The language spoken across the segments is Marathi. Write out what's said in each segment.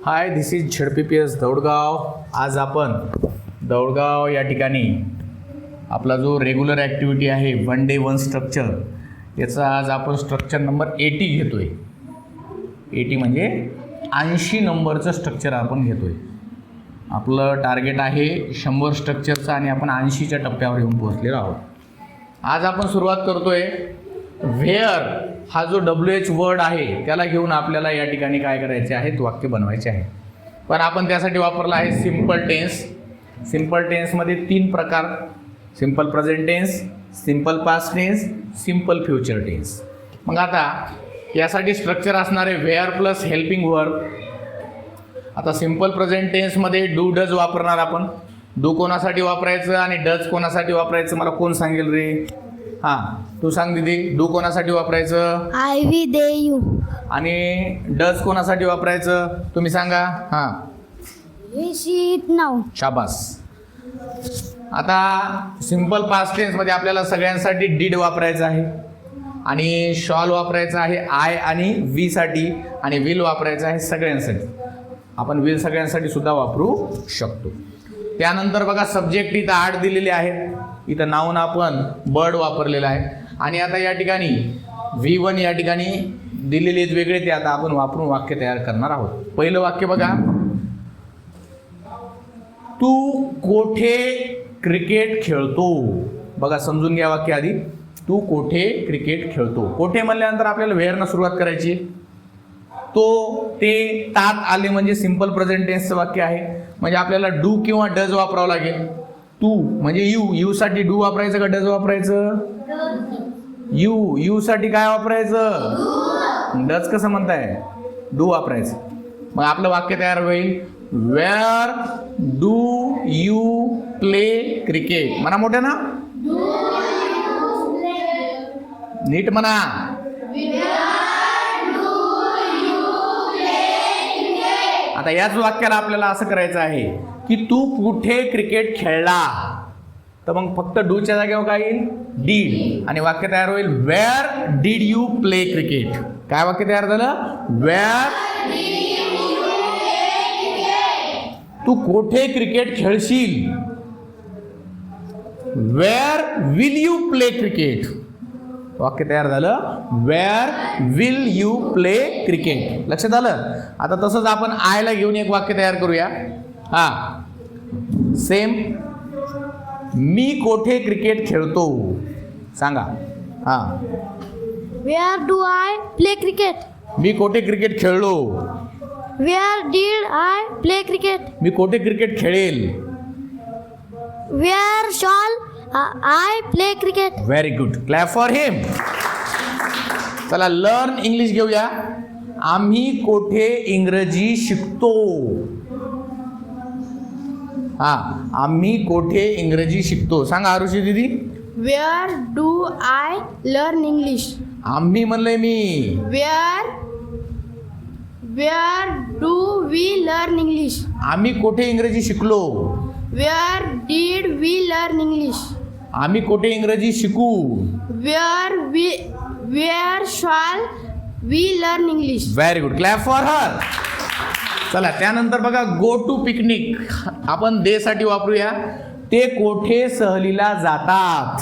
हाय, दिस इज झेडपीपीएस दौडगाव. आज आपण दौडगाव या ठिकाणी आपला जो रेग्युलर ॲक्टिव्हिटी आहे 1 डे 1 स्ट्रक्चर, याचा आज आपण स्ट्रक्चर नंबर 80 घेतो आहे. 80 म्हणजे 80 नंबरचं स्ट्रक्चर आपण घेतो आहे. आपलं टार्गेट आहे 100 स्ट्रक्चरचं आणि आपण 80च्या टप्प्यावर येऊन पोहोचलेलो आहोत. आज आपण सुरुवात करतो आहे व्हेअर हा जो WH वर्ड आहे त्याला घेऊन आपल्याला या ठिकाणी काय करायचे आहे, वाक्य बनवायचे आहे. पण आपण त्यासाठी वापरला आहे सिम्पल टेन्स. सिम्पल टेन्समध्ये 3 प्रकार: simple present tense, simple past tense, simple future tense. मग आता यासाठी स्ट्रक्चर असणारे व्हेअर प्लस हेल्पिंग वर्ब. आता सिम्पल प्रेझेंट टेन्समध्ये डू डज वापरणार आपण. डू कोणासाठी वापरायचं आणि डज कोणासाठी वापरायचं मला कोण सांगेल रे? हां, तू सांग दीदी. डू कोणासाठी वापरायचं? I we they you. आणि डज कोणासाठी वापरायचं तुम्ही सांगा. हां, वी शी इट नाऊ. शाबास. आता सिम्पल पास्ट टेन्समध्ये आपल्याला सगळ्यांसाठी डीड वापरायचं आहे आणि शॉल वापरायचं आहे आय आणि वी साठी, आणि विल वापरायचं आहे सगळ्यांसाठी. आपण विल सगळ्यांसाठी सुद्धा वापरू शकतो. त्यानंतर बघा सब्जेक्ट इथं 8 दिलेले आहेत. इथं नाऊन आपण बर्ड वापरलेलं आहे. आणि आता या ठिकाणी V1 या ठिकाणी दिलेले वेगळे, ते आता आपण वापरून वाक्य तयार करणार आहोत. पहिलं वाक्य बघा, तू कोठे क्रिकेट खेळतो. बघा समजून घ्या वाक्य आधी. तू कोठे क्रिकेट खेळतो. कोठे म्हणल्यानंतर आपल्याला व्हेअरनं सुरुवात करायची. तो, ते, तात आले म्हणजे सिम्पल प्रेझेंट टेन्सचं वाक्य आहे. म्हणजे आपल्याला डू किंवा डज वापरावं लागेल. तू म्हणजे यू साठी डू वापरायचं का डज वापरायचं? यू साठी काय वापरायचं? डज कसं म्हणताय? डू वापरायचं. मग आपलं वाक्य तयार होईल, wear do you play cricket. म्हणा मोठे ना, नीट म्हणा. आता याच वाक्याला आपल्याला असं करायचं आहे की तू कुठे क्रिकेट खेळला. तर मग फक्त डूच्या जागेवर काय येईल? डीड. आणि वाक्य तयार होईल, where did you play cricket. काय वाक्य तयार झालं? वेअर तू कोठे क्रिकेट खेळशील. Where will you play cricket. वाक्य तयार झालं, where will you play cricket. लक्षात आलं? आता तसंच आपण आयला घेऊन एक वाक्य तयार करूया. हा, सेम. मी कोठे क्रिकेट खेळतो सांगा. हा, where do I play cricket. मी कोठे क्रिकेट खेळलो. Where did I play cricket. मी कोठे क्रिकेट खेळेल. Where shall I play cricket. Very good, clap for him. चला लर्न इंग्लिश घेऊया. आम्ही कोठे इंग्रजी शिकतो. हा, आम्ही कोठे इंग्रजी शिकतो सांगा आरुषी दीदी. Where do I learn English. आम्ही म्हणलंय मी. Where do we learn English. आम्ही कोठे इंग्रजी शिकलो. Where did we learn English. आम्ही कोठे इंग्रजी शिकू. Where shall we learn English. Very good, clap for her. चला त्यानंतर बघा, गो टू पिकनिक आपण दे साठी वापरूया. ते कोठे सहलीला जातात.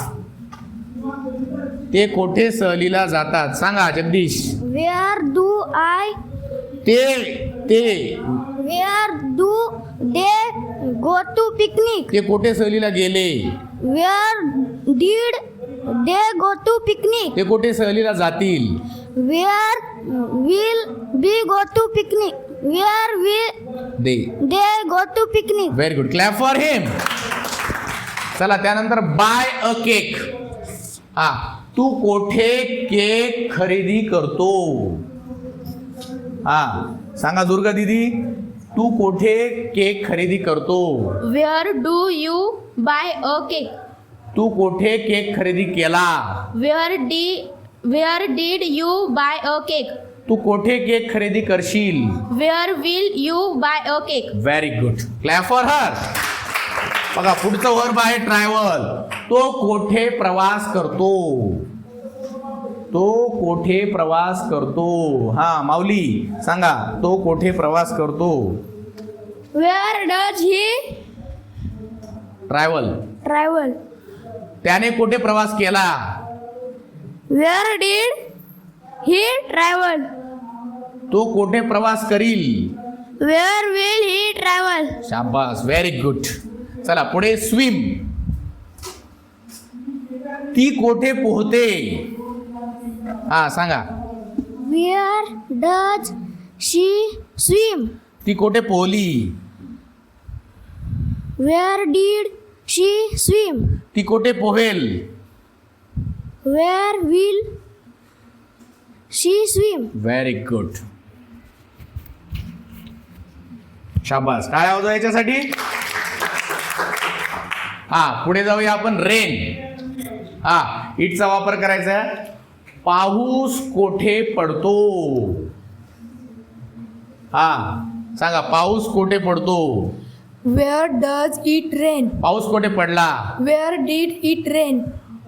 ते कोठे सहलीला जातात सांगा जगदीश. वेअर डू आय ते where do they go to picnic. ते कोठे सहलीला गेले. Where did they go to picnic. ते कोठे सहलीला जातील. Where will be go to picnic. Where will they go to picnic. Very good, clap for him. चला त्यानंतर बाय अ केक. हा, तू कोठे केक खरेदी करतो. हा सांगा दुर्गा दीदी, तू कोठे केक खरेदी करतो. Where do you buy a cake. तू कोठे केक खरेदी केला. Where did you buy a cake. तू कोठे केक खरेदी करशील. Where will you buy a cake. Very good, clap for her. बघा पुढचं वर्ब आहे ट्रॅव्हल. तो कोठे प्रवास करतो. तो कोठे प्रवास करतो? हा माऊली सांगा, तो कोठे प्रवास करतो? Where does he travel. Travel? त्याने कोठे प्रवास केला? Where did he travel? तो कोठे प्रवास करील? Where will he travel? शाबास, व्हेरी गुड. चला पुढे स्विम. ती कोठे पोहते? हा सांगा. Where does she swim? ती कोठे पोहली? Where did she swim? ती कोठे पोहेल? Where will she swim? Very good. शाबास, टाळ्या वाजवा याच्यासाठी. हा पुढे जाऊया आपण. रेन. हा इटचा वापर करायचा आहे. पाऊस कोठे पडतो? हा सांगा, पाऊस कोठे पडतो? Where does it rain? पाऊस कोठे पडला? Where did it rain?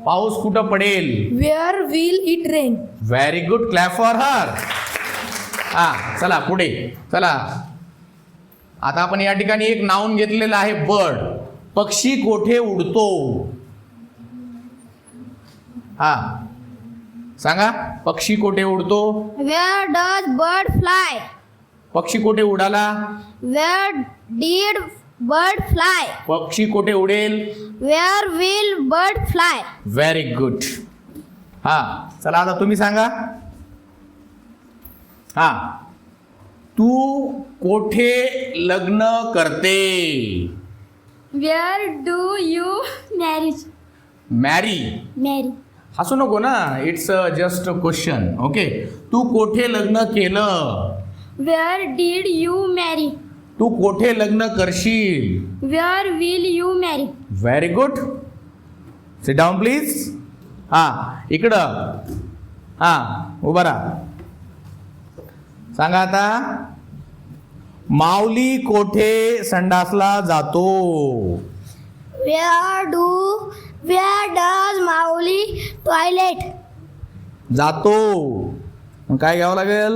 पाऊस कुठं पडेल? Where will it rain? Very good, clap for हर. हा चला पुढे. चला आता आपण या ठिकाणी एक नाउन घेतलेलं आहे, बर्ड. पक्षी कोठे उडतो? हा सांगा, पक्षी कोठे उडतो? Where does bird fly? पक्षी कोठे उडाला? Where did bird fly? पक्षी कोठे उडेल? Where will bird fly? Very good. हा चला आता तुम्ही सांगा. हा तू कोठे लग्न करते? Where do you marry? मॅरी. Marry. हसू नको ना, it's just a question. Okay. तू कोठे लग्न केलं? Where did you marry? तू कोठे लग्न करशील? Where will you marry? Very good. Sit down please. हा इकडं. हा उभा राहा. सांगा आता, माऊली कोठे संडासला जातो? Where does Mauli toilet? जातो. मग काय घ्यावं लागेल?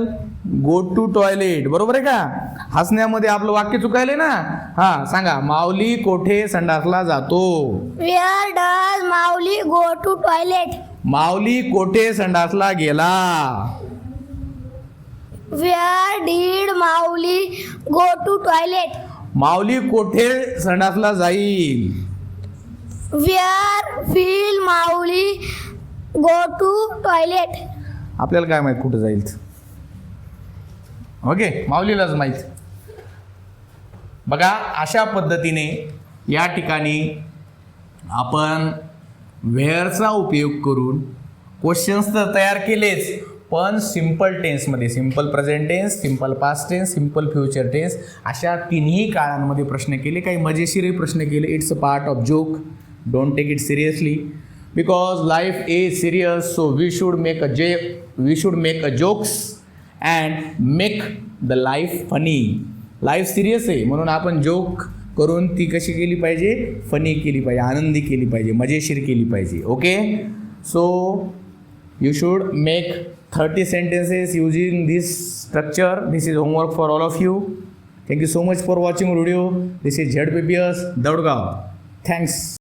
Go to toilet. बरोबर आहे का? हसण्यामध्ये आपलं वाक्य चुकायले ना. हा सांगा, माऊली कोठे संडासला जातो? Where does Mauli go to toilet? माऊली कोठे संडासला गेला? Where did Mauli go to toilet? माऊली कोठे संडासला जाईल? Where will Mauli go to toilet? आपल्याला काय माहित कुठे जाईल? ओके, माऊलीलाच माहीत. बघा अशा पद्धतीने या ठिकाणी आपण वेअरचा उपयोग करून क्वेश्चन्स तर तयार केलेच, पण सिम्पल टेन्समध्ये, simple present tense, simple past tense, simple future tense अशा तिन्ही काळांमध्ये प्रश्न केले. काही मजेशीरही प्रश्न केले. It's a part of joke. Don't take it seriously because life is serious. So we should make a jokes and make the life funny. Life serious आहे म्हणून आपण जोक करून ती कशी केली पाहिजे? फनी केली पाहिजे, आनंदी केली पाहिजे, मजेशीर केली पाहिजे. Okay. So you should make 30 sentences using this structure. This is homework for all of you. Thank you so much for watching video. This is ZPPS Daudgaon. Thanks.